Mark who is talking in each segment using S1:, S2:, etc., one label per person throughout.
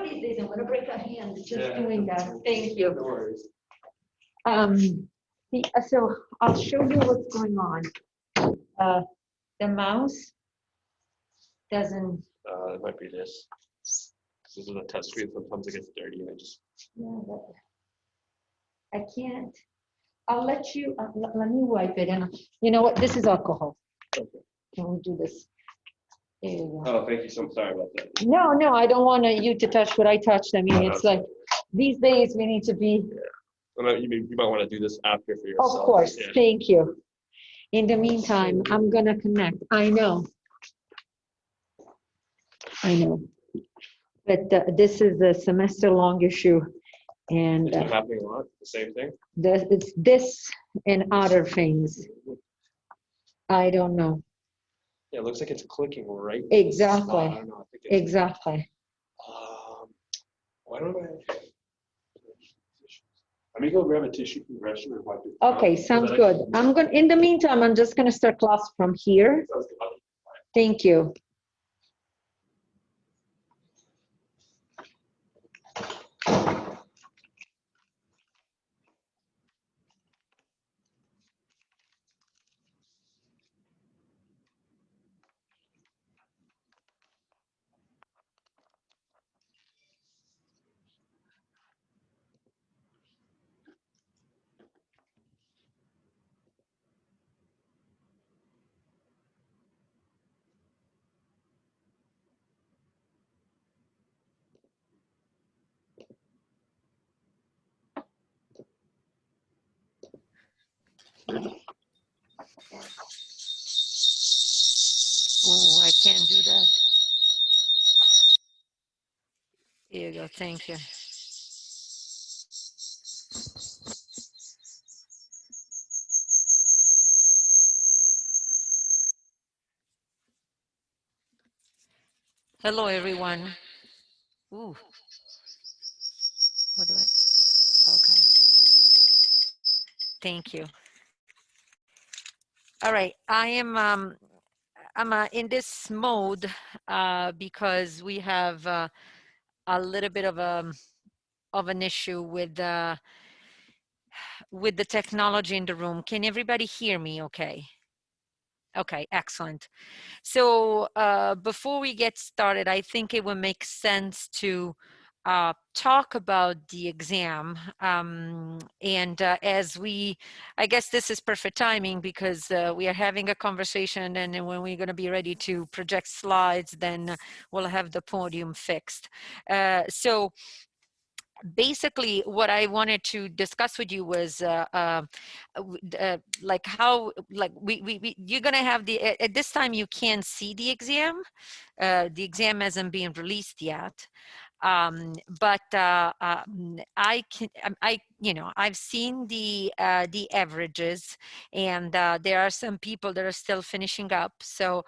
S1: of these days I'm gonna break a hand just doing that. Thank you.
S2: No worries.
S1: So I'll show you what's going on. The mouse doesn't.
S2: It might be this. This is a touch screen. Sometimes it gets dirty, and I just.
S1: Yeah, I can't. I'll let you. Let me wipe it, and you know what? This is alcohol.
S2: Okay.
S1: Can we do this? There you go.
S2: Oh, thank you. So sorry about that.
S1: No, I don't want you to touch what I touched. I mean, it's like these days we need to be.
S2: Yeah. Well, you might want to do this after for yourself.
S1: Of course.
S2: Yeah.
S1: Thank you. In the meantime, I'm gonna connect. I know. But this is a semester-long issue, and
S2: It's been happening a lot. The same thing.
S1: it's this and other things. I don't know.
S2: Yeah, it looks like it's clicking right.
S1: Exactly.
S2: I don't know. I think it's,
S1: Exactly.
S2: Why don't I? Let me go grab a tissue from the restroom and wipe it.
S1: Okay, sounds good. I'm going. In the meantime, I'm just going to start class from here. Thank you. Oh, I can't do that. Here you go. Thank you. Hello, everyone. Ooh. What do I? Okay. Thank you. All right. I am. I'm in this mode because we have a little bit of an issue with the technology in the room. Can everybody hear me? Okay. Okay. Excellent. So before we get started, I think it would make sense to talk about the exam. And I guess this is perfect timing because we are having a conversation, and then when we're going to be ready to project slides, then we'll have the podium fixed. So basically what I wanted to discuss with you was like how, like you're gonna have at this time you can't see the exam. The exam hasn't been released yet. But I've seen the averages, and there are some people that are still finishing up. So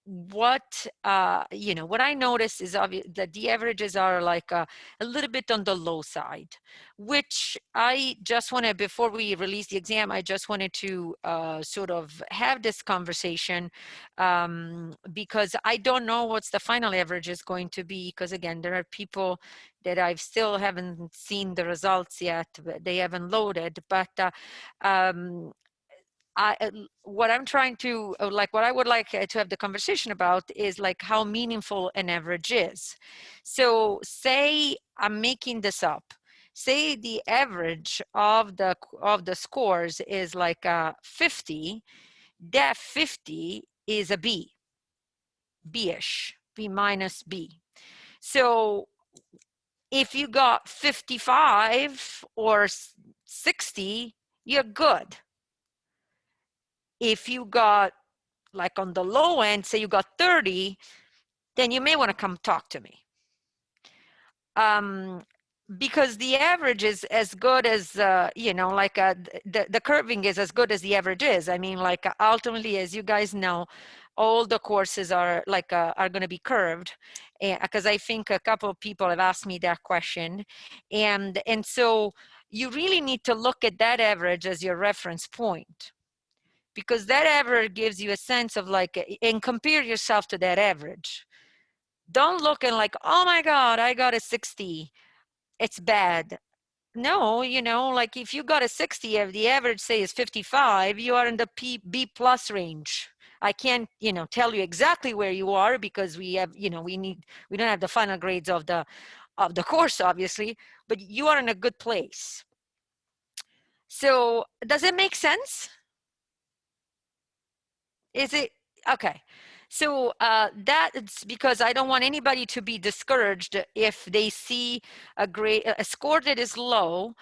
S1: what I noticed is obvious that the averages are like a little bit on the low side, which I just wanted, before we release the exam, I just wanted to sort of have this conversation because I don't know what's the final average is going to be, because again, there are people that I still haven't seen the results yet, they haven't loaded, but what I'm trying to, what I would like to have the conversation about is like how meaningful an average is. So say I'm making this up. Say the average of the scores is like 50. That 50 is a B-ish, B minus B. So if you got 55 or 60, you're good. If you got like on the low end, say you got 30, then you may want to come talk to me. Because the average is as good as, the curving is as good as the average is. I mean, like ultimately, as you guys know, all the courses are like, are going to be curved, because I think a couple of people have asked me that question. And so you really need to look at that average as your reference point, because that average gives you a sense of like, and compare yourself to that average. Don't look and like, oh my God, I got a 60. It's bad. No, you know, like if you got a 60, if the average say is 55, you are in the B plus range. I can't, you know, tell you exactly where you are because we have, you know, we don't have the final grades of the course, obviously, but you are in a good place. So does it make sense? Is it okay? So that's because I don't want anybody to be discouraged if they see a score that is low.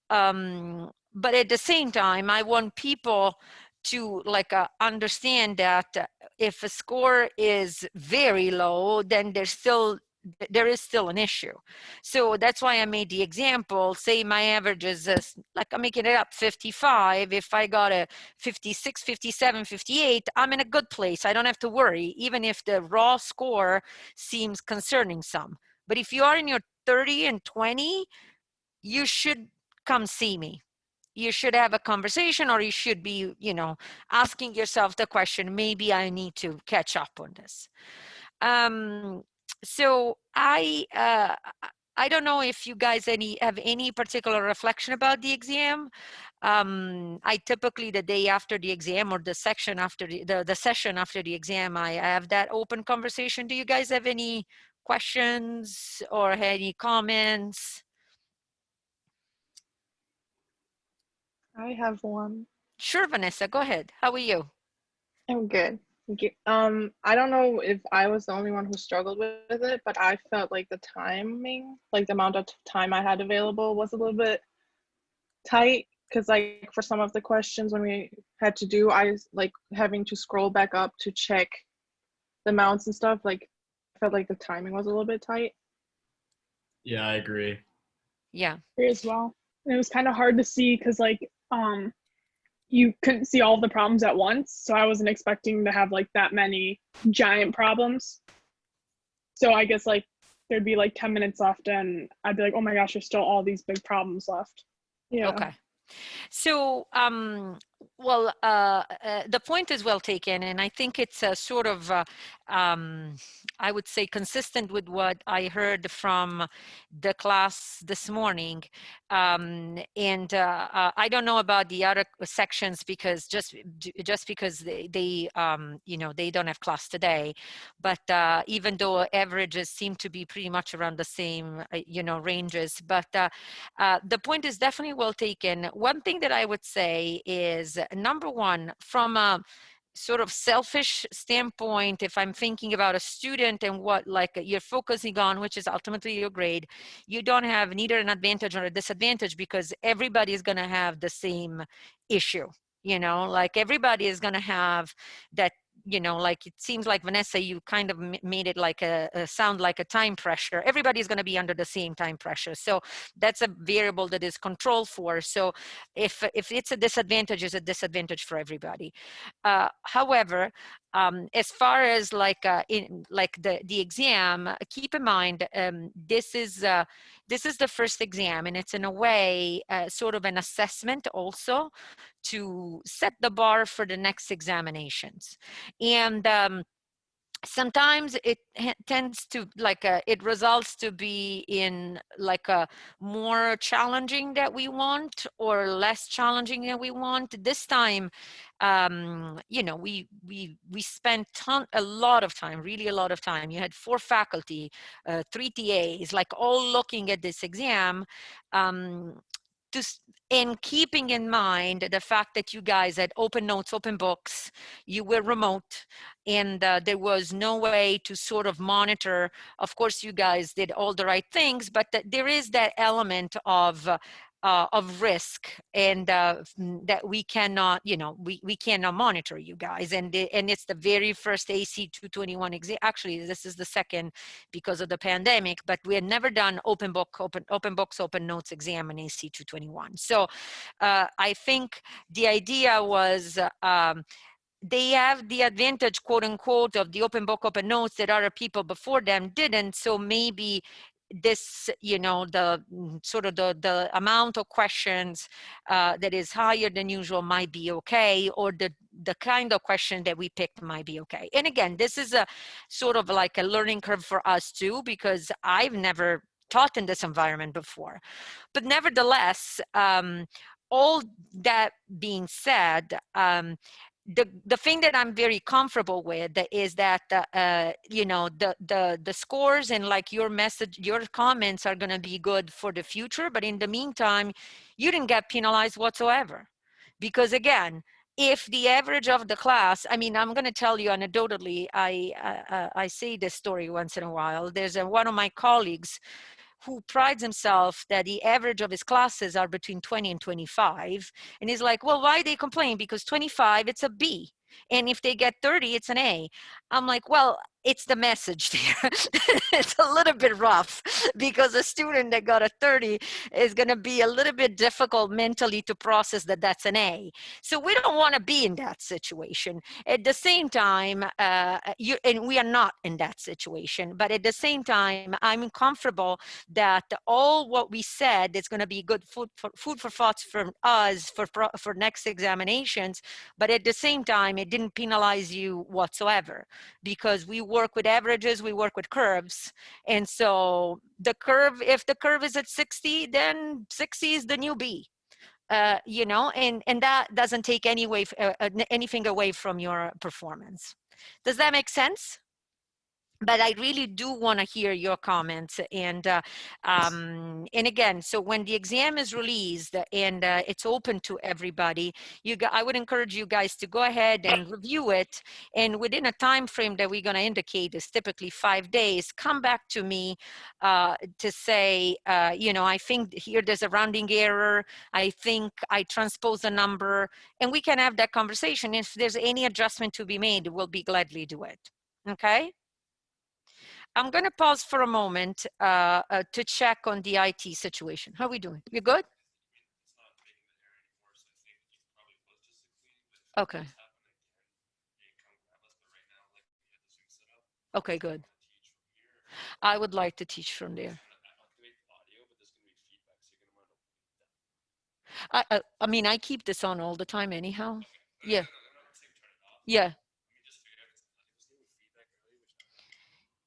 S1: But at the same time, I want people to like understand that if a score is very low, then there is still an issue. So that's why I made the example. Say my average is like I'm making it up 55. If I got a 56, 57, 58, I'm in a good place. I don't have to worry, even if the raw score seems concerning some. But if you are in your 30 and 20, you should come see me. You should have a conversation, or you should be, you know, asking yourself the question, maybe I need to catch up on this. So I don't know if you guys have any particular reflection about the exam. I typically the day after the exam or the section after the session after the exam, I have that open conversation. Do you guys have any questions or any comments?
S3: I have one.
S1: Sure, Vanessa, go ahead. How are you?
S3: I'm good. Thank you. I don't know if I was the only one who struggled with it, but I felt like the timing, like the amount of time I had available was a little bit tight because like for some of the questions when we had to do, I was like having to scroll back up to check the amounts and stuff. Like I felt like the timing was a little bit tight.
S2: Yeah, I agree.
S1: Yeah.
S4: Here as well. And it was kind of hard to see because like you couldn't see all the problems at once. So I wasn't expecting to have like that many giant problems. So I guess like there'd be like 10 minutes left and I'd be like, oh my gosh, there's still all these big problems left. Yeah.
S1: Okay. So, well, the point is well taken, and I think it's a sort of, I would say, consistent with what I heard from the class this morning. And I don't know about the other sections because just because they you know, they don't have class today, but even though averages seem to be pretty much around the same, you know, ranges, but the point is definitely well taken. One thing that I would say is, number one, from a sort of selfish standpoint, if I'm thinking about a student and what like you're focusing on, which is ultimately your grade, you don't have neither an advantage or a disadvantage because everybody is going to have the same issue. You know, like everybody is going to have that, you know, like it seems like Vanessa, you kind of made it like a sound like a time pressure. Everybody's going to be under the same time pressure. So that's a variable that is controlled for. So if it's a disadvantage, it's a disadvantage for everybody. However, as far as like in like the exam, keep in mind this is the first exam, and it's in a way sort of an assessment also to set the bar for the next examinations. And sometimes it tends to like it results to be in like a more challenging that we want or less challenging than we want. This time, you know, we spent a lot of time, really a lot of time. You had 4 faculty, 3 TAs, like all looking at this exam. And keeping in mind the fact that you guys had open notes, open books, you were remote, and there was no way to sort of monitor. Of course, you guys did all the right things, but there is that element of risk, and that we cannot, you know, we cannot monitor you guys. And it's the very first AC 221 exam. Actually, this is the second because of the pandemic, but we had never done open books, open notes exam in AC 221. So I think the idea was they have the advantage, quote unquote, of the open book, open notes that other people before them didn't. So maybe this, you know, the sort of the amount of questions that is higher than usual might be okay, or the kind of question that we picked might be okay. And again, this is a sort of like a learning curve for us too, because I've never taught in this environment before. But nevertheless, all that being said, the thing that I'm very comfortable with is that you know, the scores and like your message, your comments are going to be good for the future. But in the meantime, you didn't get penalized whatsoever, because again, if the average of the class, I mean, I'm going to tell you anecdotally, I say this story once in a while. There's one of my colleagues who prides himself that the average of his classes are between 20 and 25. And he's like, well, why they complain? Because 25, it's a B. And if they get 30, it's an A. I'm like, well, it's the message there. It's a little bit rough, because a student that got a 30 is going to be a little bit difficult mentally to process that that's an A. So we don't want to be in that situation. At the same time, and we are not in that situation, but at the same time, I'm comfortable that all what we said is going to be good food for thoughts from us for next examinations. But at the same time, it didn't penalize you whatsoever, because we work with averages, we work with curves. And so the curve, if the curve is at 60, then 60 is the new B. You know, and that doesn't take anything away from your performance. Does that make sense? But I really do want to hear your comments. And again, so when the exam is released and it's open to everybody, I would encourage you guys to go ahead and review it. And within a time frame that we're going to indicate is typically 5 days, come back to me to say, you know, I think here there's a rounding error. I think I transposed a number, and we can have that conversation. If there's any adjustment to be made, we'll be gladly do it. Okay. I'm going to pause for a moment to check on the IT situation. How are we doing? You good? Okay. Okay, good. I would like to teach from there. I mean, I keep this on all the time anyhow. Yeah. Yeah.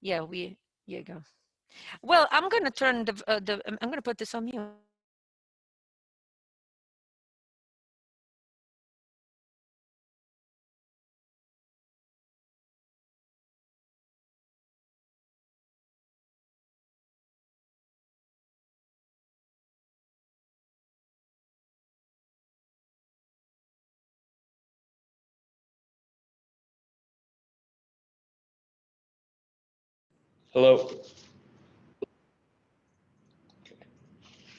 S1: Yeah, you go. Well, I'm going to turn I'm going to put this on mute.
S2: Hello.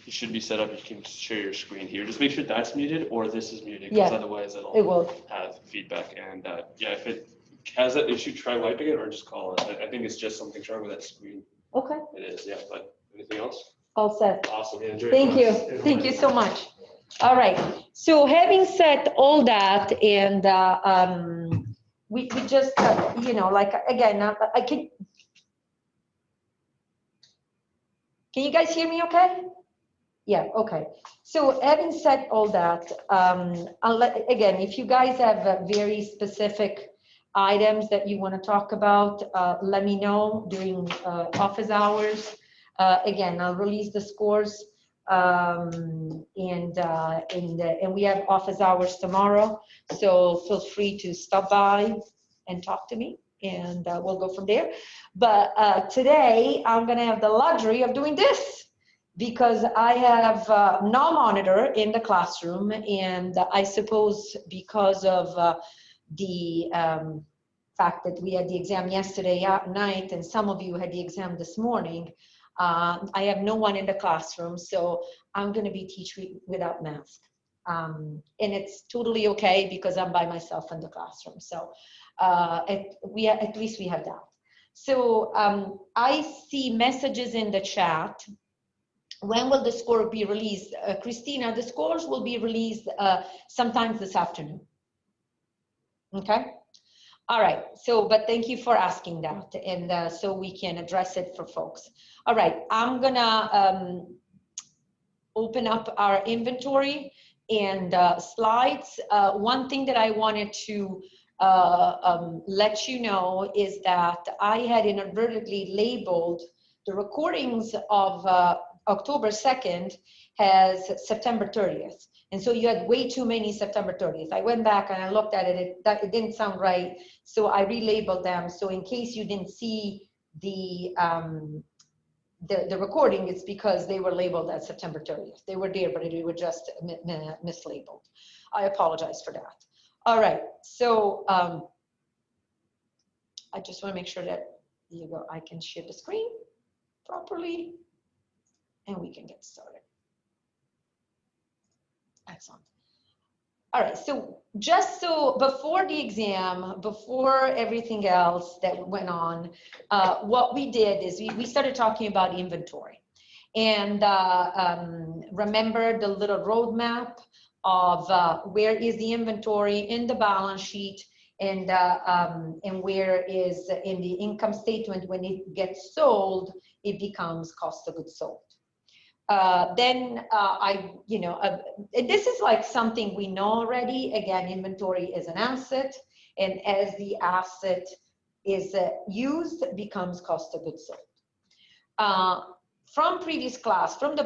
S2: You should be set up. You can share your screen here. Just make sure that's muted or this is muted, because otherwise it will have feedback. And yeah, if it has that issue, try wiping it or just call it. I think it's just something wrong with that screen.
S1: Okay.
S2: It is, yeah. But anything else?
S1: All set.
S2: Awesome. Yeah, enjoy.
S1: Thank you. Thank you so much. All right. So having said all that, and we just, you know, like, again, I can you guys hear me okay? Yeah, okay. So having said all that, again, if you guys have very specific items that you want to talk about, let me know during office hours. Again, I'll release the scores, and we have office hours tomorrow. So feel free to stop by and talk to me, and we'll go from there. But today I'm going to have the luxury of doing this, because I have no monitor in the classroom, and I suppose because of the fact that we had the exam yesterday at night and some of you had the exam this morning, I have no one in the classroom, so I'm going to be teaching without mask. And it's totally okay because I'm by myself in the classroom. So at least we have that. So I see messages in the chat. When will the score be released? Christina, the scores will be released sometime this afternoon. Okay. All right, so, but thank you for asking that, and so we can address it for folks. All right, I'm gonna open up our inventory and slides. One thing that I wanted to let you know is that I had inadvertently labeled the recordings of October 2nd as September 30th. And so you had way too many September 30th. I went back and I looked at it, it didn't sound right. So I relabeled them. So in case you didn't see the recording, it's because they were labeled as September 30th. They were there, but they were just mislabeled. I apologize for that. All right, so I just want to make sure that you go, I can share the screen properly and we can get started. Excellent. All right, so just so before the exam, before everything else that went on, what we did is we started talking about inventory. And remember the little roadmap of where is the inventory in the balance sheet, and where is in the income statement. When it gets sold, it becomes cost of goods sold. Then this is like something we know already. Again, inventory is an asset, and as the asset is used, it becomes cost of goods sold. From the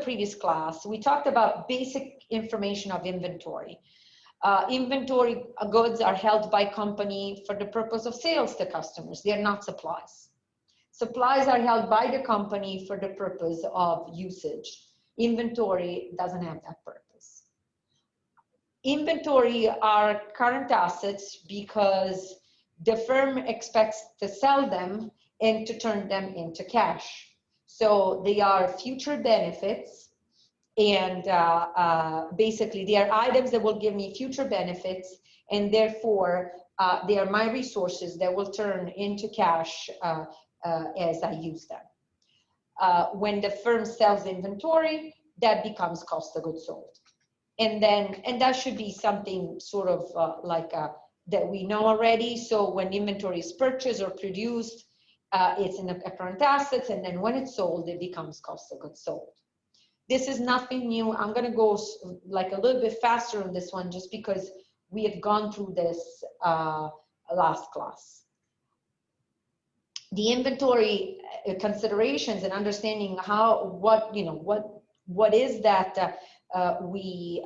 S1: previous class, we talked about basic information of inventory. Inventory goods are held by company for the purpose of sales to customers. They are not supplies. Supplies are held by the company for the purpose of usage. Inventory doesn't have that purpose. Inventory are current assets because the firm expects to sell them and to turn them into cash. So they are future benefits, and basically they are items that will give me future benefits, and therefore they are my resources that will turn into cash as I use them. When the firm sells inventory, that becomes cost of goods sold. And that should be something sort of that we know already. So when inventory is purchased or produced, it's in a current assets, and then when it's sold, it becomes cost of goods sold. This is nothing new. I'm gonna go like a little bit faster on this one, just because we have gone through this last class. The inventory considerations and understanding how, what is that how we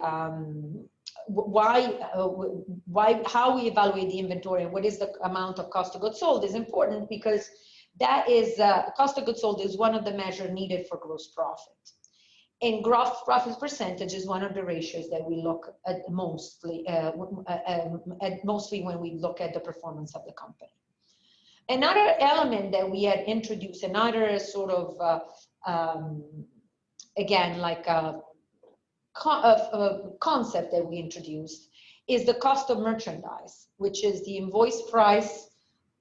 S1: evaluate the inventory and what is the amount of cost of goods sold is important, because that is cost of goods sold is one of the measures needed for gross profit. And gross profit percentage is one of the ratios that we look at mostly when we look at the performance of the company. Another element that we had introduced, another sort of, again, like a concept that we introduced, is the cost of merchandise, which is the invoice price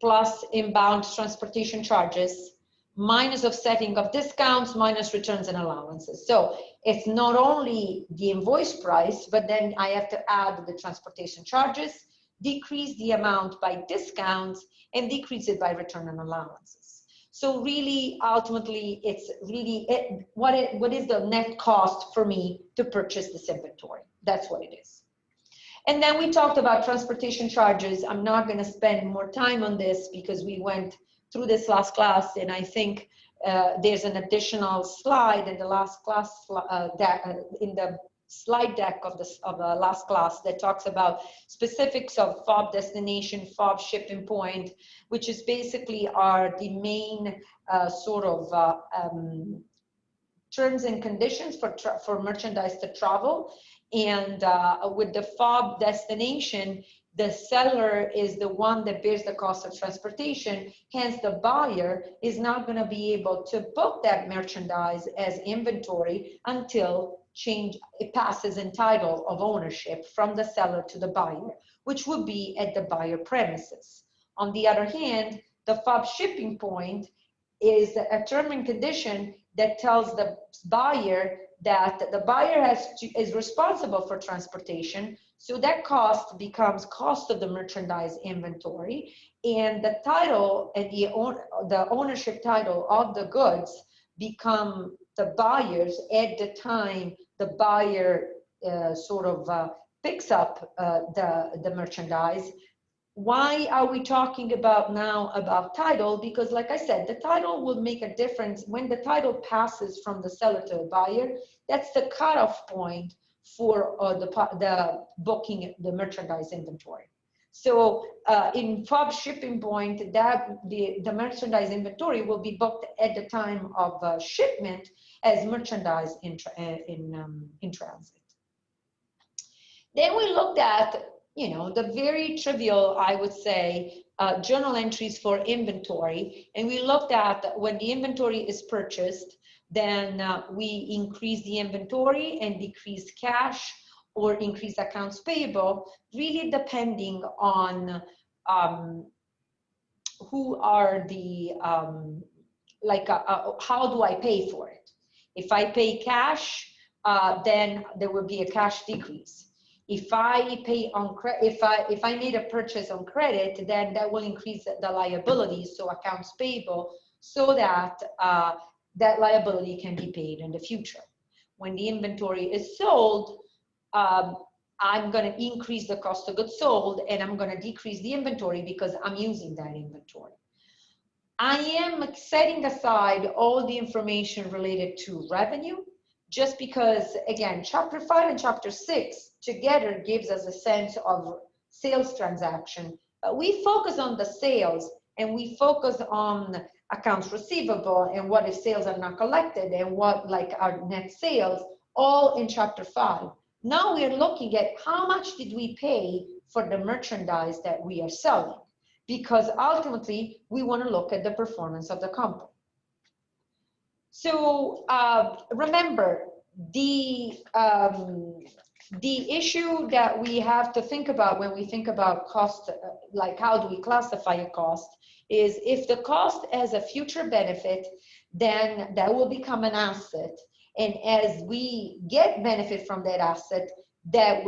S1: plus inbound transportation charges, minus offsetting of discounts, minus returns and allowances. So it's not only the invoice price, but then I have to add the transportation charges, decrease the amount by discounts, and decrease it by return and allowances. So really, ultimately, it's really what is the net cost for me to purchase this inventory? That's what it is. And then we talked about transportation charges. I'm not going to spend more time on this because we went through this last class, and I think there's an additional slide in the last class in the slide deck of the last class that talks about specifics of FOB destination, FOB shipping point, which is basically are the main sort of terms and conditions for merchandise to travel. And with the FOB destination, the seller is the one that bears the cost of transportation. Hence, the buyer is not going to be able to book that merchandise as inventory until it passes in title of ownership from the seller to the buyer, which would be at the buyer premises. On the other hand, the FOB shipping point is a term and condition that tells the buyer that the buyer is responsible for transportation. So that cost becomes cost of the merchandise inventory, and the title and the ownership title of the goods become the buyers at the time the buyer picks up the merchandise. Why are we talking about now about title? Because like I said, the title will make a difference when the title passes from the seller to the buyer. That's the cutoff point for the booking the merchandise inventory. So in FOB shipping point, that the merchandise inventory will be booked at the time of shipment as merchandise in transit. Then we looked at, the very trivial, I would say, journal entries for inventory. And we looked at when the inventory is purchased, then we increase the inventory and decrease cash or increase accounts payable, really depending on who are the, how do I pay for it? If I pay cash, then there will be a cash decrease. If I pay on credit, if I made a purchase on credit, then that will increase the liabilities, so accounts payable, so that that liability can be paid in the future. When the inventory is sold, I'm going to increase the cost of goods sold, and I'm going to decrease the inventory because I'm using that inventory. I am setting aside all the information related to revenue, just because, again, Chapter 5 and Chapter 6 together gives us a sense of sales transaction. But we focus on the sales, and we focus on accounts receivable, and what if sales are not collected, and what our net sales, all in Chapter 5. Now we are looking at how much did we pay for the merchandise that we are selling, because ultimately we want to look at the performance of the company. So remember, the issue that we have to think about when we think about cost, like how do we classify a cost, is if the cost has a future benefit, then that will become an asset. And as we get benefit from that asset, that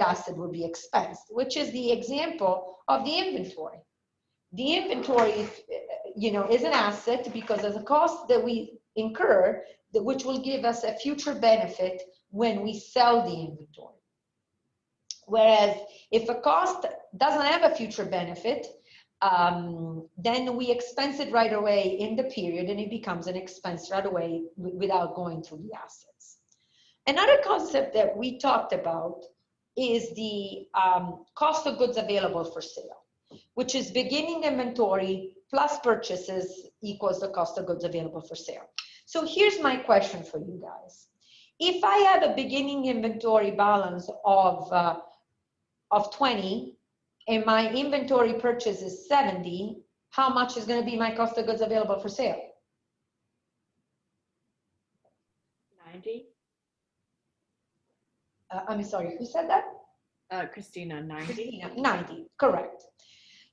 S1: asset will be expensed, which is the example of the inventory. The inventory, is an asset because of the cost that we incur, which will give us a future benefit when we sell the inventory. Whereas if a cost doesn't have a future benefit, then we expense it right away in the period, and it becomes an expense right away without going through the assets. Another concept that we talked about is the cost of goods available for sale, which is beginning inventory plus purchases equals the cost of goods available for sale. So here's my question for you guys. If I have a beginning inventory balance of 20 and my inventory purchase is 70, how much is going to be my cost of goods available for sale?
S5: 90.
S1: I'm sorry, who said that?
S5: Christina, 90.
S1: Christina, 90, correct.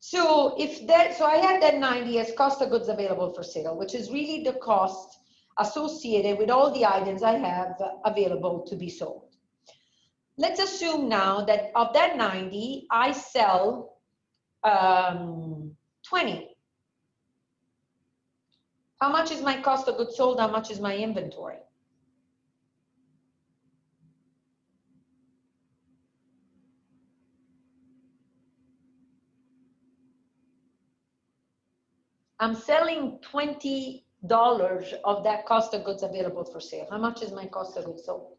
S1: So so I have that 90 as cost of goods available for sale, which is really the cost associated with all the items I have available to be sold. Let's assume now that of that 90, I sell 20. How much is my cost of goods sold? How much is my inventory? I'm selling $20 of that cost of goods available for sale. How much is my cost of goods sold?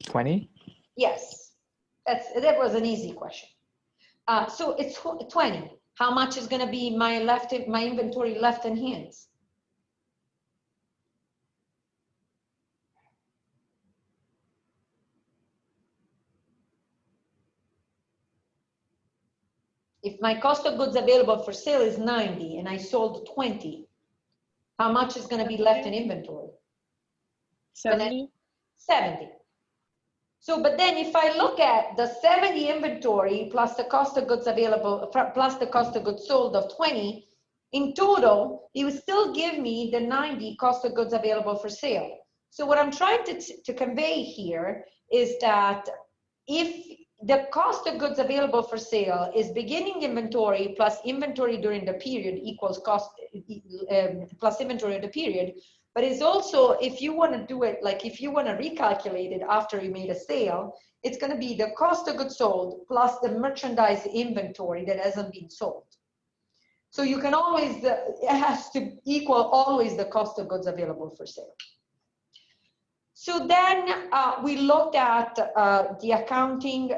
S6: $20?
S1: Yes, that was an easy question. So it's 20. How much is going to be my inventory left in hands? If my cost of goods available for sale is 90 and I sold 20, how much is going to be left in inventory?
S4: 70.
S1: 70. So, but then if I look at the 70 inventory plus the cost of goods available, plus the cost of goods sold of 20,
S6: In total, it would still give me the 90 cost of goods available for sale. So what I'm trying to convey here is that if the cost of goods available for sale is beginning inventory plus inventory during the period equals cost plus inventory of the period, but it's also, if you want to do it, like if you want to recalculate it after you made a sale, it's going to be the cost of goods sold plus the merchandise inventory that hasn't been sold. So you can always, it has to equal always the cost of goods available for sale. So then we looked at the accounting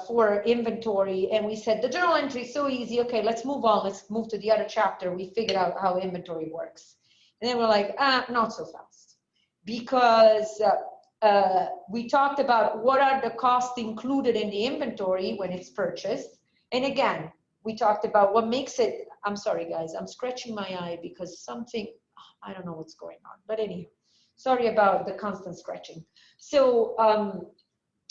S6: for inventory, and we said the journal entry is so easy. Okay, let's move on. Let's move to the other chapter. We figured out how inventory works. And then we're like, not so fast. Because we talked about what are the costs included in the inventory when it's purchased. And again, we talked about what makes it, I'm sorry guys, I'm scratching my eye because something, I don't know what's going on. But anyhow. Sorry about the constant scratching. So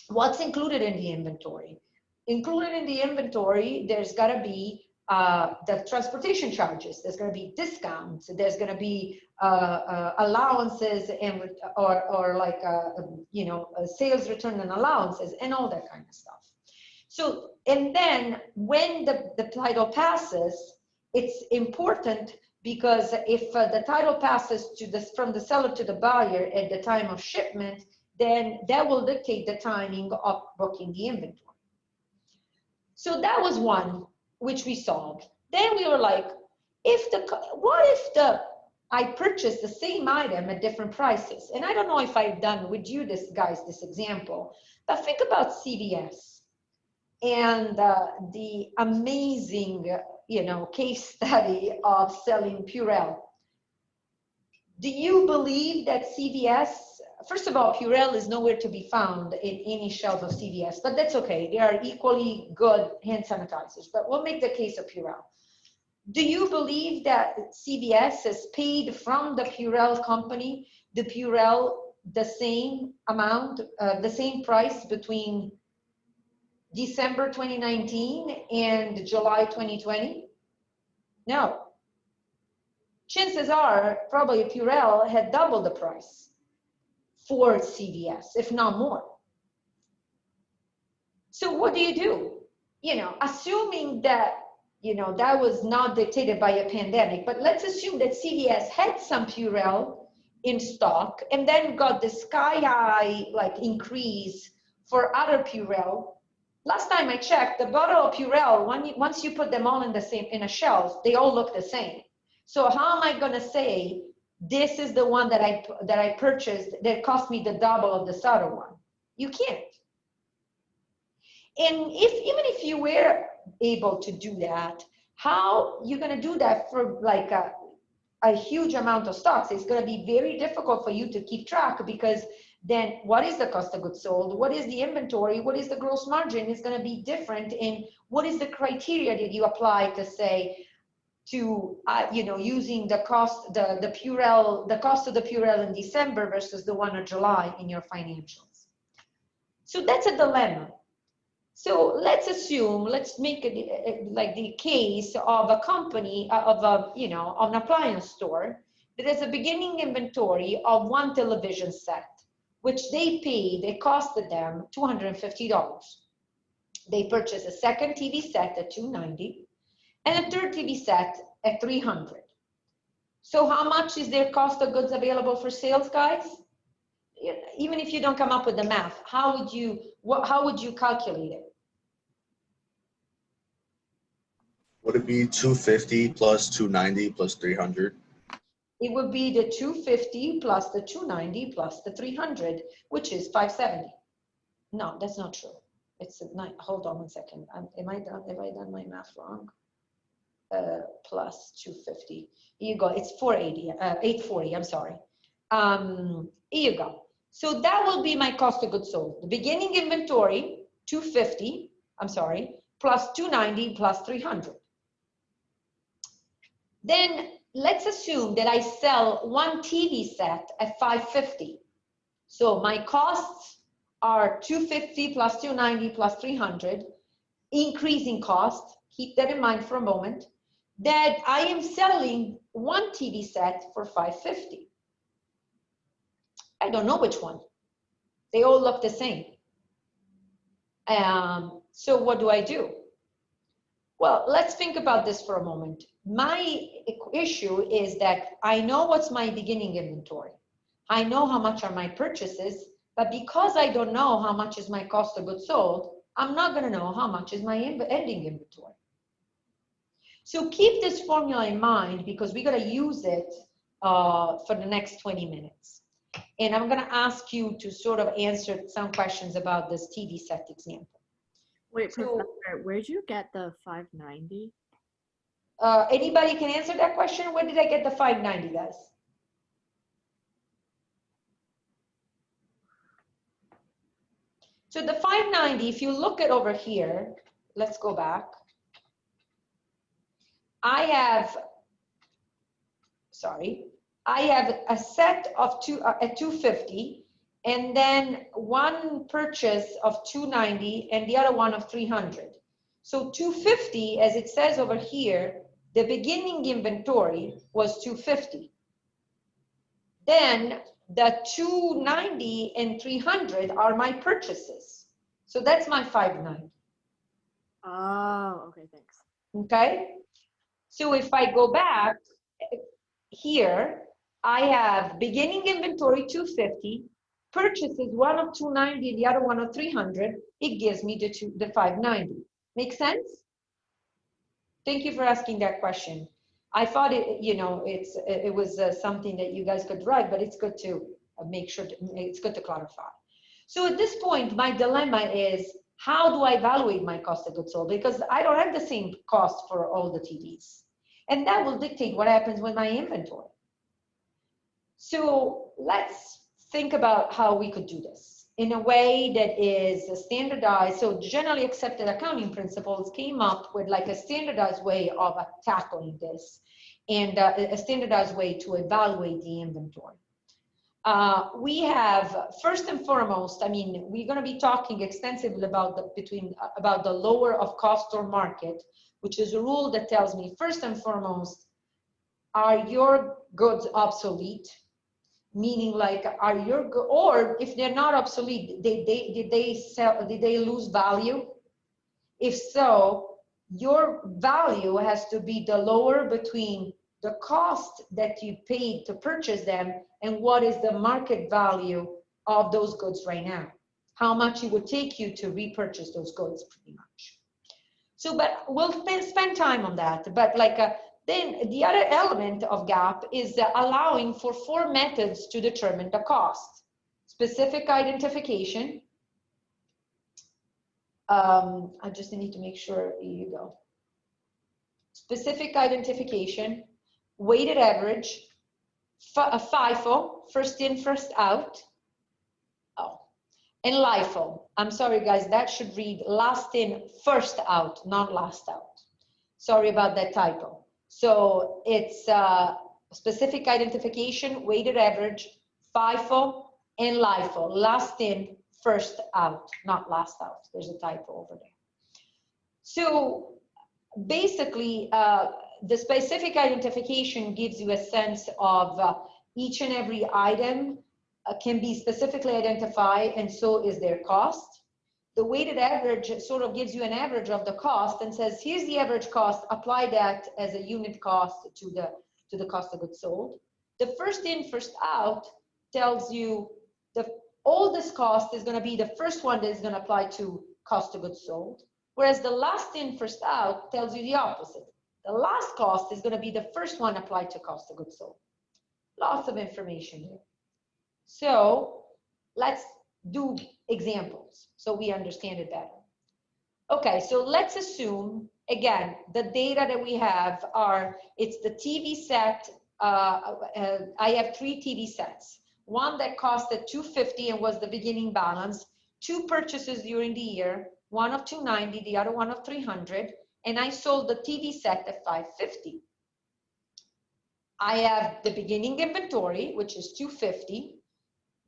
S6: what's included in the inventory? Included in the inventory, there's got to be the transportation charges. There's going to be discounts. There's going to be allowances and or like you know, sales return and allowances and all that kind of stuff. So and then when the title passes, it's important. Because if the title passes to from the seller to the buyer at the time of shipment, then that will dictate the timing of booking the inventory. So that was one which we solved. Then we were like, what if I purchased the same item at different prices? And I don't know if I've done with you this example, but think about CVS and the amazing case study of selling Purell. Do you believe that CVS, first of all, Purell is nowhere to be found in any shelf of CVS, but that's okay. They are equally good hand sanitizers, but we'll make the case of Purell. Do you believe that CVS has paid from the Purell company, the Purell, the same amount, the same price between December 2019 and July 2020? No. Chances are probably Purell had double the price for CVS, if not more. So what do? Assuming that, that was not dictated by a pandemic, but let's assume that CVS had some Purell in stock and then got the sky high increase for other Purell. Last time I checked, the bottle of Purell, once you put them all in a shelf, they all look the same. So how am I going to say this is the one that I purchased that cost me the double of this other one? You can't. And even if you were able to do that, how you're going to do that for a huge amount of stocks? It's going to be very difficult for you to keep track, because then what is the cost of goods sold? What is the inventory? What is the gross margin? It's going to be different. And what is the criteria that you apply to say to, using the cost, the Purell, the cost of the Purell in December versus the one in July in your financials? So that's a dilemma. So let's assume, let's make it like the case of a company, of an appliance store that has a beginning inventory of one television set, which they paid, it costed them $250. They purchased a second TV set at $290 and a third TV set at $300. So how much is their cost of goods available for sales, guys? Even if you don't come up with the math, how would you calculate it?
S7: Would it be 250 plus 290 plus 300?
S6: It would be the 250 plus the 290 plus the 300, which is 570. No, that's not true. It's a nine. Hold on one second. Have I done my math wrong? Plus 250. Here you go. It's 840. I'm sorry. Here you go. So that will be my cost of goods sold. The beginning inventory, 250. I'm sorry, plus 290 plus 300. Then let's assume that I sell one TV set at 550. So my costs are 250 plus 290 plus 300, increasing cost. Keep that in mind for a moment. that I am selling one TV set for $550. I don't know which one. They all look the same. So what do I do? Well, let's think about this for a moment. My issue is that I know what's my beginning inventory. I know how much are my purchases, but because I don't know how much is my cost of goods sold, I'm not going to know how much is my ending inventory. So keep this formula in mind because we're going to use it for the next 20 minutes. And I'm going to ask you to sort of answer some questions about this TV set example.
S5: Wait,
S6: So,
S5: Professor, where'd you get the 590?
S6: Anybody can answer that question? Where did I get the 590, guys? So the 590, if you look at over here, let's go back. I have a set of at 250, and then one purchase of 290 and the other one of 300. So 250, as it says over here, the beginning inventory was 250. Then the 290 and 300 are my purchases. So that's my 590.
S5: Oh, okay, thanks.
S6: Okay. So if I go back here, I have beginning inventory 250, purchases one of 290, the other one of 300. It gives me the 590. Make sense? Thank you for asking that question. I thought it was something that you guys could write, but it's good to make sure it's good to clarify. So at this point, my dilemma is, how do I evaluate my cost of goods sold? Because I don't have the same cost for all the TVs. And that will dictate what happens with my inventory. So let's think about how we could do this in a way that is standardized. So generally accepted accounting principles came up with like a standardized way of tackling this and a standardized way to evaluate the inventory. We have, first and foremost, I mean, we're going to be talking extensively about the lower of cost or market, which is a rule that tells me, first and foremost, are your goods obsolete? Meaning, like, or if they're not obsolete, did they lose value? If so, your value has to be the lower between the cost that you paid to purchase them and what is the market value of those goods right now. How much it would take you to repurchase those goods, pretty much. So, but we'll spend time on that. But like, then the other element of GAAP is allowing for 4 methods to determine the cost. Specific identification. I just need to make sure, here you go. Specific identification, weighted average, FIFO, first in, first out. Oh, and LIFO. I'm sorry, guys, that should read last in, first out, not last out. Sorry about that typo. So it's specific identification, weighted average, FIFO, and LIFO. Last in, first out, not last out. There's a typo over there. So basically, the specific identification gives you a sense of each and every item can be specifically identified, and so is their cost. The weighted average sort of gives you an average of the cost and says, here's the average cost, apply that as a unit cost to the cost of goods sold. The first in, first out tells you the oldest cost is going to be the first one that is going to apply to cost of goods sold, whereas the last in, first out tells you the opposite. The last cost is going to be the first one applied to cost of goods sold. Lots of information here. So let's do examples so we understand it better. Okay, so let's assume, again, the data that we have are, it's the TV set. I have 3 TV sets. One that costed $250 and was the beginning balance, 2 purchases during the year, one of $290, the other one of $300, and I sold the TV set at $550. I have the beginning inventory, which is $250.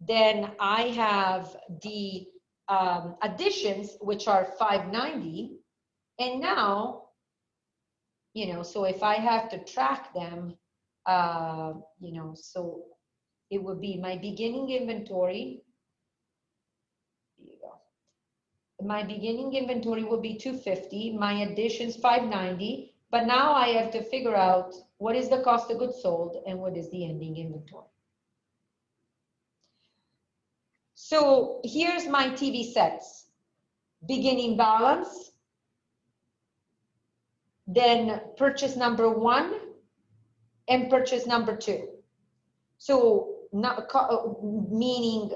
S6: Then I have the additions, which are $590, and now you know, so if I have to track them, you know, so it would be my beginning inventory. Here you go. My beginning inventory will be 250, my additions 590, but now I have to figure out what is the cost of goods sold and what is the ending inventory. So here's my TV sets. Beginning balance, then purchase number 1 and purchase number 2. So not, meaning,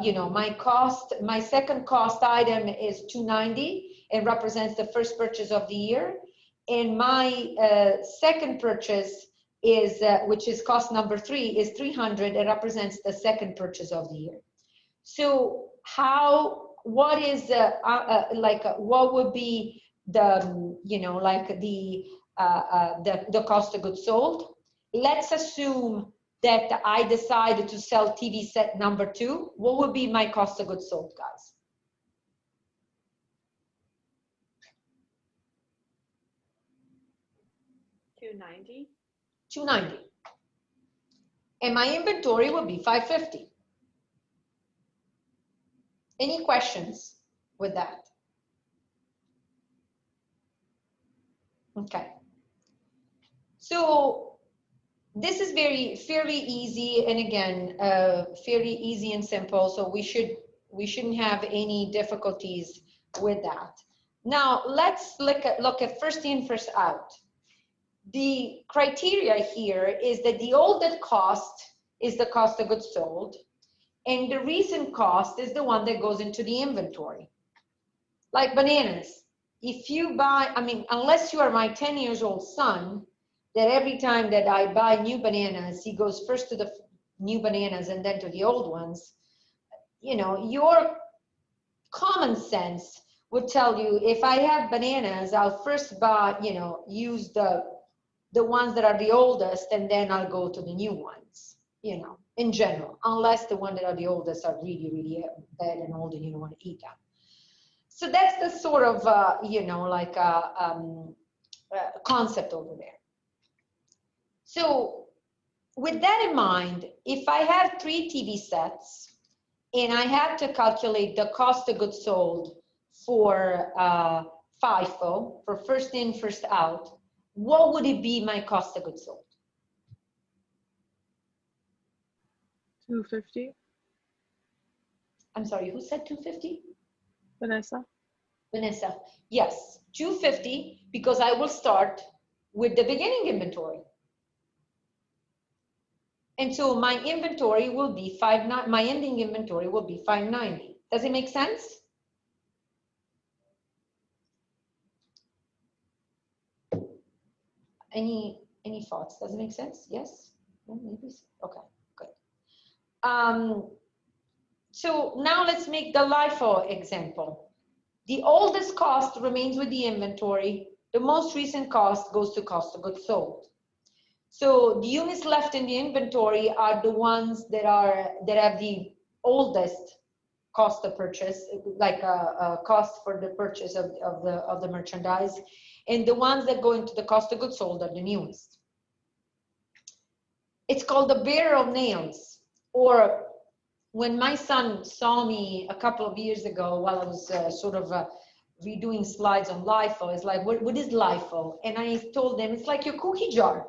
S6: you know, my cost, my second cost item is 290 and represents the first purchase of the year. And my second purchase is, which is cost number 3, is 300 and represents the second purchase of the year. So what is, what would be the, you know, like the cost of goods sold? Let's assume that I decided to sell TV set number 2, what would be my cost of goods sold, guys?
S5: $290.
S6: 290. And my inventory would be 550. Any questions with that? Okay. So this is fairly easy, and again, fairly easy and simple. So we shouldn't have any difficulties with that. Now let's look at first in, first out. The criteria here is that the oldest cost is the cost of goods sold, and the recent cost is the one that goes into the inventory. Like bananas. If you buy, I mean, unless you are my 10 years old son, that every time that I buy new bananas, he goes first to the new bananas and then to the old ones, you know, your common sense would tell you, if I have bananas, I'll first buy, you know, use the ones that are the oldest, and then I'll go to the new ones, you know, in general, unless the ones that are the oldest are really, really bad and old and you don't want to eat them. So that's the sort of, you know, like concept over there. So with that in mind, if I have 3 TV sets and I have to calculate the cost of goods sold for FIFO, for first in, first out, what would it be my cost of goods sold?
S3: 250.
S6: I'm sorry, who said 250?
S3: Vanessa.
S6: Vanessa, yes, 250, because I will start with the beginning inventory. And so my inventory will be my ending inventory will be 590. Does it make sense? Any thoughts? Does it make sense? Yes? No, maybe. Okay, good. So now let's make the LIFO example. The oldest cost remains with the inventory. The most recent cost goes to cost of goods sold. So the units left in the inventory are the ones that have the oldest cost of purchase, like a cost for the purchase of the merchandise, and the ones that go into the cost of goods sold are the newest. It's called the bearer of nails, or when my son saw me a couple of years ago while I was redoing slides on LIFO, it's like, what is LIFO? And I told them, it's like your cookie jar.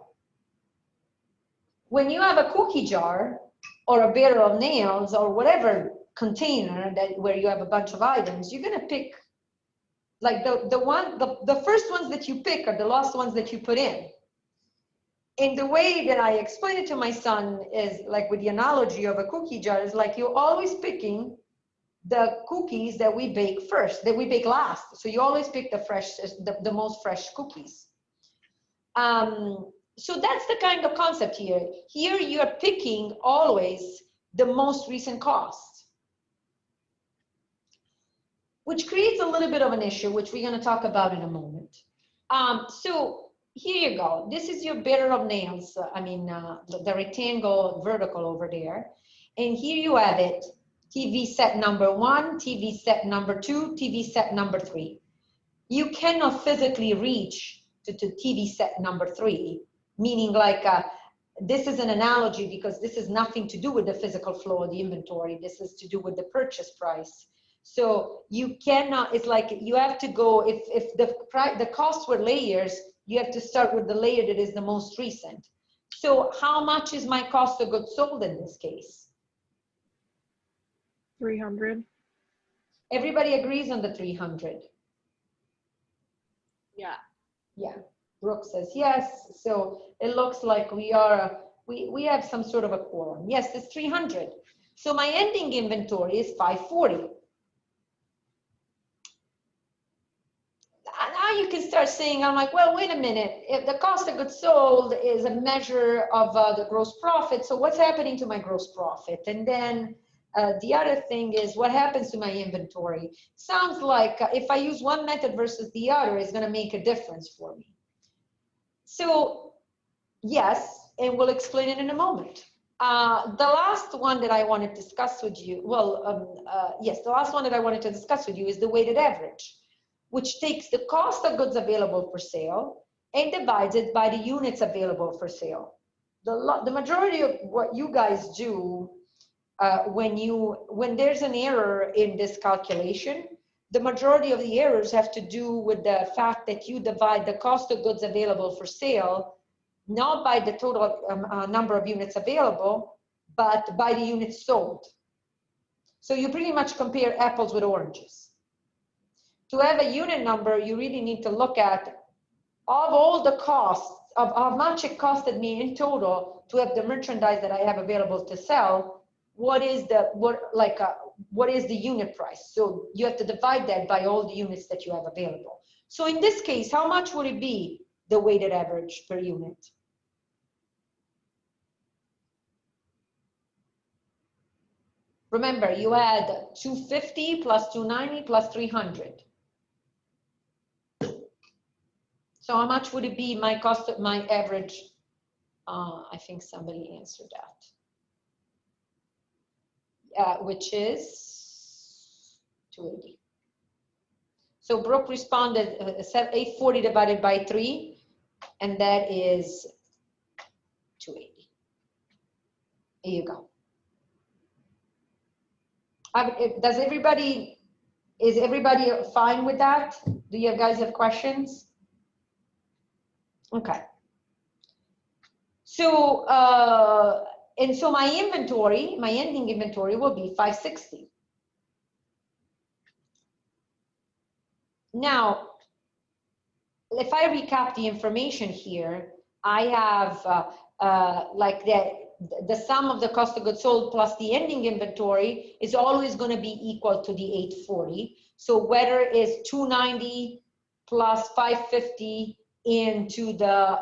S6: When you have a cookie jar or a bearer of nails or whatever container where you have a bunch of items, you're gonna pick, like the first ones that you pick are the last ones that you put in. And the way that I explain it to my son is like with the analogy of a cookie jar, is like you're always picking the cookies that we bake first, that we bake last. So you always pick the most fresh cookies. So that's the kind of concept here. Here you're picking always the most recent cost, which creates a little bit of an issue, which we're going to talk about in a moment. So here you go. This is your bearer of nails. The rectangle vertical over there. And here you have it. TV set number 1, TV set number 2, TV set number 3. You cannot physically reach TV set number 3, meaning like this is an analogy because this is nothing to do with the physical flow of the inventory. This is to do with the purchase price. So you cannot, it's like you have to go, if the costs were layers, you have to start with the layer that is the most recent. So how much is my cost of goods sold in this case?
S4: 300.
S6: Everybody agrees on the 300.
S5: Yeah.
S6: Yeah, Brooke says yes. So it looks like we are, we have some sort of a quorum. Yes, it's 300. So my ending inventory is 540. Now you can start saying, I'm like, well, wait a minute. If the cost of goods sold is a measure of the gross profit, so what's happening to my gross profit? And then the other thing is what happens to my inventory? Sounds like if I use one method versus the other, it's going to make a difference for me. So yes, and we'll explain it in a moment. The last one that I want to discuss with you, yes, the last one that I wanted to discuss with you is the weighted average, which takes the cost of goods available for sale and divides it by the units available for sale. The majority of what you guys do when there's an error in this calculation, the majority of the errors have to do with the fact that you divide the cost of goods available for sale not by the total number of units available, but by the units sold. So you pretty much compare apples with oranges. To have a unit number, you really need to look at of all the costs, of how much it costed me in total to have the merchandise that I have available to sell, what is the unit price? So you have to divide that by all the units that you have available. So in this case, how much would it be, the weighted average per unit? Remember, you add 250 plus 290 plus 300. So how much would it be my cost of my average? I think somebody answered that. Which is 280. So Brooke responded 840 divided by 3, and that is 280. Here you go. Is everybody fine with that? Do you guys have questions? Okay. So, and so my inventory, my ending inventory will be 560. Now, if I recap the information here, I have like the sum of the cost of goods sold plus the ending inventory is always going to be equal to the 840. So whether it's 290 plus 550 into the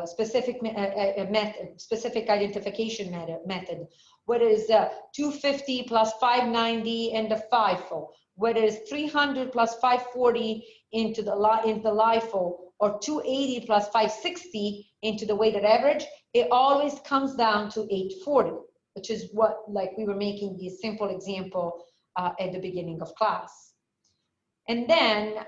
S6: specific method, specific identification method, whether it's 250 plus 590 and the FIFO, whether it's 300 plus 540 into the LIFO, or 280 plus 560 into the weighted average, it always comes down to 840, which is what, like we were making the simple example at the beginning of class. And then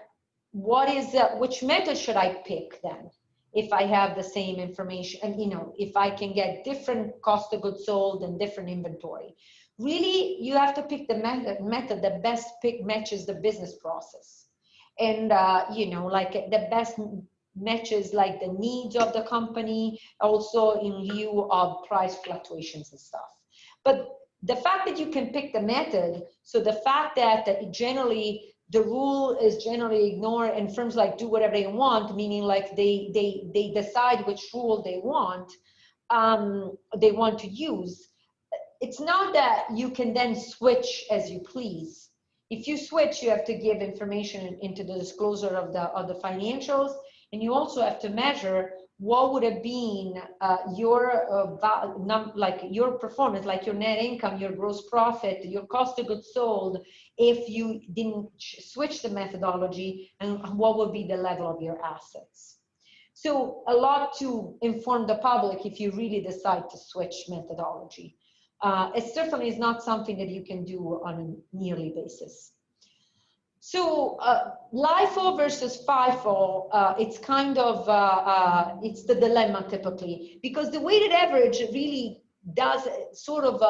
S6: which method should I pick then? If I have the same information, and if I can get different cost of goods sold and different inventory. Really, you have to pick the method that best matches the business process. And, like the best matches like the needs of the company, also in lieu of price fluctuations and stuff. But the fact that you can pick the method, so the fact that generally the rule is generally ignored and firms like do whatever they want, meaning like they decide which rule they want to use. It's not that you can then switch as you please. If you switch, you have to give information into the disclosure of the financials, and you also have to measure what would have been your performance, like your net income, your gross profit, your cost of goods sold, if you didn't switch the methodology, and what would be the level of your assets. So a lot to inform the public if you really decide to switch methodology. It certainly is not something that you can do on a yearly basis. So LIFO versus FIFO, it's kind of, it's the dilemma typically, because the weighted average really does sort of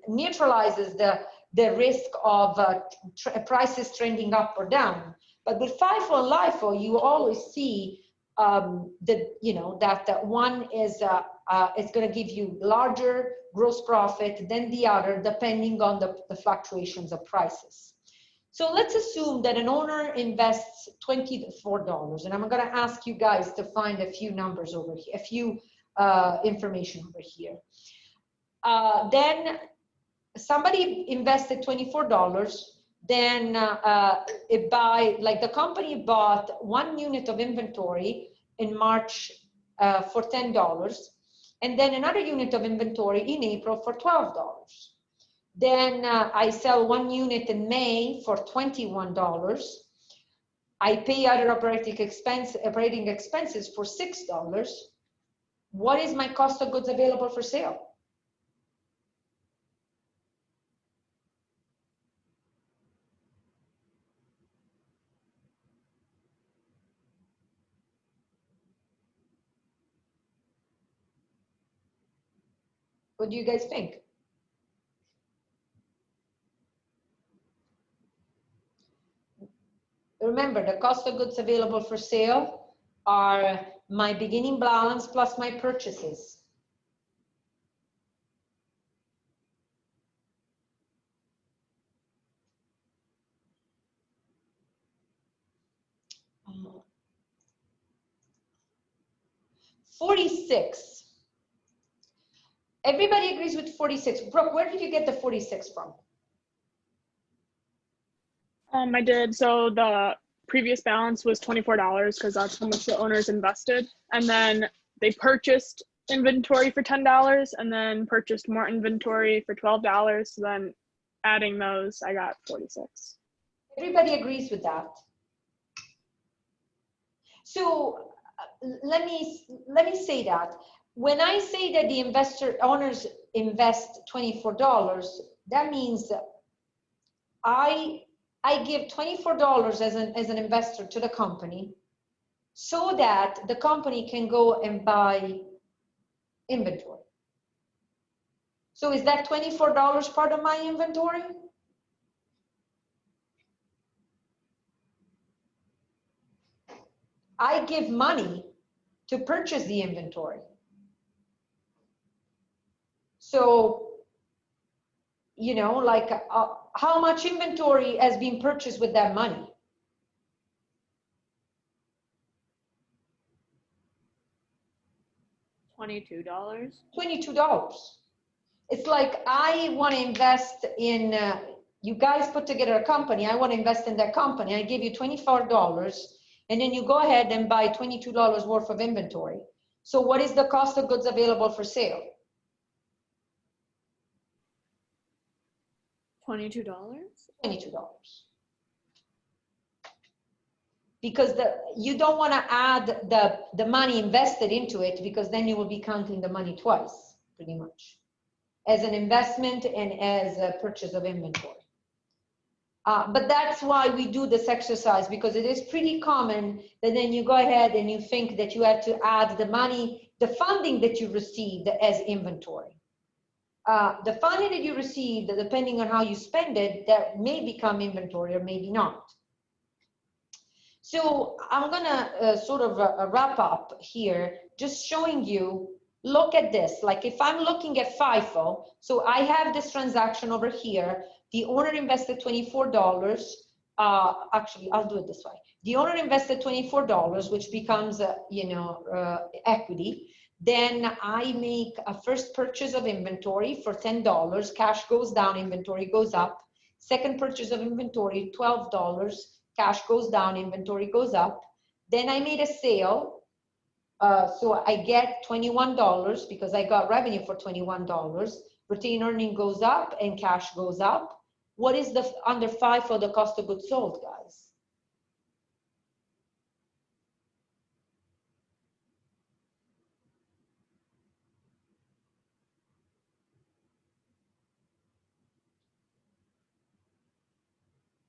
S6: neutralizes the risk of prices trending up or down. But with FIFO and LIFO, you always see that one is going to give you larger gross profit than the other, depending on the fluctuations of prices. So let's assume that an owner invests $24, and I'm going to ask you guys to find a few numbers over here, a few information over here. Then somebody invested $24, then the company bought 1 unit of inventory in March for $10, and then another unit of inventory in April for $12. Then I sell 1 unit in May for $21. I pay other operating expenses for $6. What is my cost of goods available for sale? What do you guys think? Remember, the cost of goods available for sale are my beginning balance plus my purchases. Uh, 46. Everybody agrees with 46. Brooke, where did you get the 46 from?
S4: I did. So the previous balance was $24 because that's how much the owners invested. And then they purchased inventory for $10 and then purchased more inventory for $12. So then adding those, I got 46.
S6: Everybody agrees with that. So let me say that when I say that the owners invest $24, that means I give $24 as an investor to the company so that the company can go and buy inventory. So is that $24 part of my inventory? I give money to purchase the inventory. So, how much inventory has been purchased with that money?
S5: $22.
S6: $22. It's like I want to invest in, you guys put together a company, I want to invest in that company, I give you $24, and then you go ahead and buy $22 worth of inventory. So what is the cost of goods available for sale?
S5: $22.
S6: $22. Because you don't want to add the money invested into it, because then you will be counting the money twice, pretty much, as an investment and as a purchase of inventory. But that's why we do this exercise, because it is pretty common that then you go ahead and you think that you have to add the money, the funding that you received as inventory. The funding that you received, depending on how you spend it, that may become inventory or maybe not. So I'm gonna sort of wrap up here, just showing you, look at this, like if I'm looking at FIFO, so I have this transaction over here, the owner invested $24, actually I'll do it this way. The owner invested $24, which becomes, equity. Then I make a first purchase of inventory for $10, cash goes down, inventory goes up. Second purchase of inventory, $12, cash goes down, inventory goes up. Then I made a sale, so I get $21 because I got revenue for $21. Retained earning goes up and cash goes up. What is the under FIFO the cost of goods sold, guys?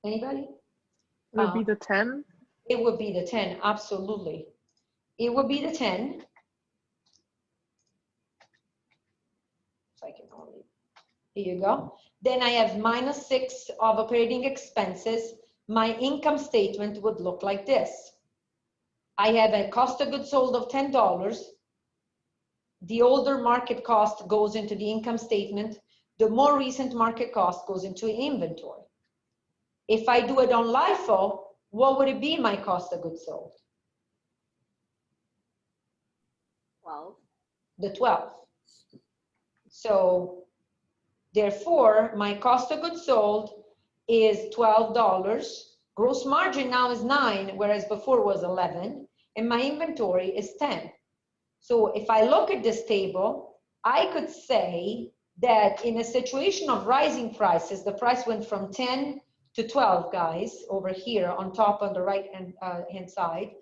S6: Anybody?
S3: Would it be the 10?
S6: It would be the 10, absolutely. It would be the 10. If I can only, here you go. Then I have -6 of operating expenses. My income statement would look like this. I have a cost of goods sold of $10. The older market cost goes into the income statement. The more recent market cost goes into inventory. If I do it on LIFO, what would it be my cost of goods sold?
S5: 12.
S6: The 12. So therefore, my cost of goods sold is $12. Gross margin now is 9, whereas before was 11, and my inventory is 10. So if I look at this table, I could say that in a situation of rising prices, the price went from 10 to 12, guys, over here on top on the right hand side.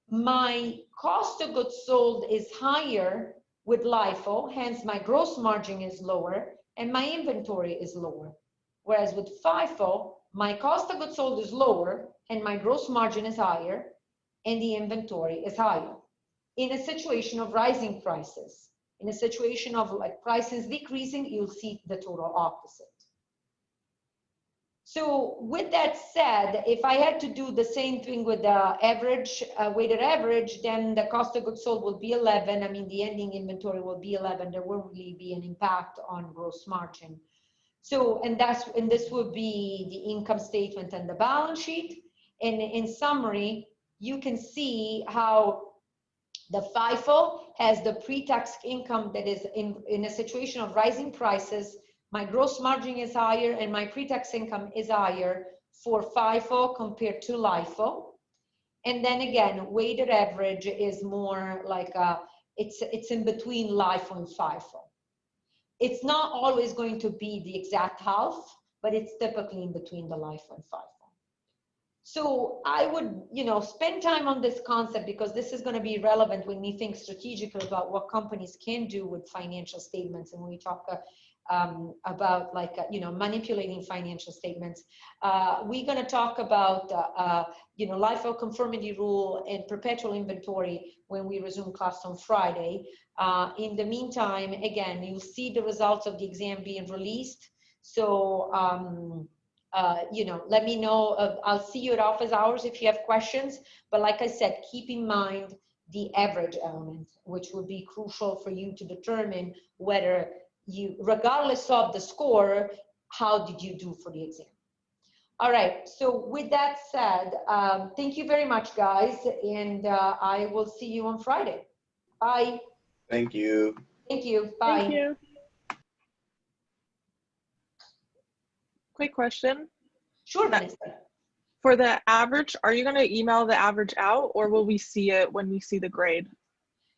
S6: My cost of goods sold is higher with LIFO, hence my gross margin is lower and my inventory is lower. Whereas with FIFO, my cost of goods sold is lower and my gross margin is higher and the inventory is higher. In a situation of rising prices, in a situation of like prices decreasing, you'll see the total opposite. So with that said, if I had to do the same thing with the average, weighted average, then the cost of goods sold will be 11. I mean, the ending inventory will be 11. There won't really be an impact on gross margin. So, and this would be the income statement and the balance sheet. And in summary, you can see how the FIFO has the pre-tax income that is in a situation of rising prices. My gross margin is higher and my pre-tax income is higher for FIFO compared to LIFO. And then again, weighted average is more like it's in between LIFO and FIFO. It's not always going to be the exact half, but it's typically in between the LIFO and FIFO. So I would, spend time on this concept because this is going to be relevant when we think strategically about what companies can do with financial statements. And when we talk about manipulating financial statements, we're going to talk about, LIFO conformity rule and perpetual inventory when we resume class on Friday. In the meantime, again, you'll see the results of the exam being released. So, let me know. I'll see you at office hours if you have questions. But like I said, keep in mind the average element, which would be crucial for you to determine whether you, regardless of the score, how did you do for the exam. All right, so with that said, thank you very much, guys, and I will see you on Friday. Bye.
S7: Thank you.
S6: Thank you. Bye.
S4: Thank you.
S3: Quick question.
S6: Sure, Vanessa.
S3: For the average, are you going to email the average out or will we see it when we see the grade?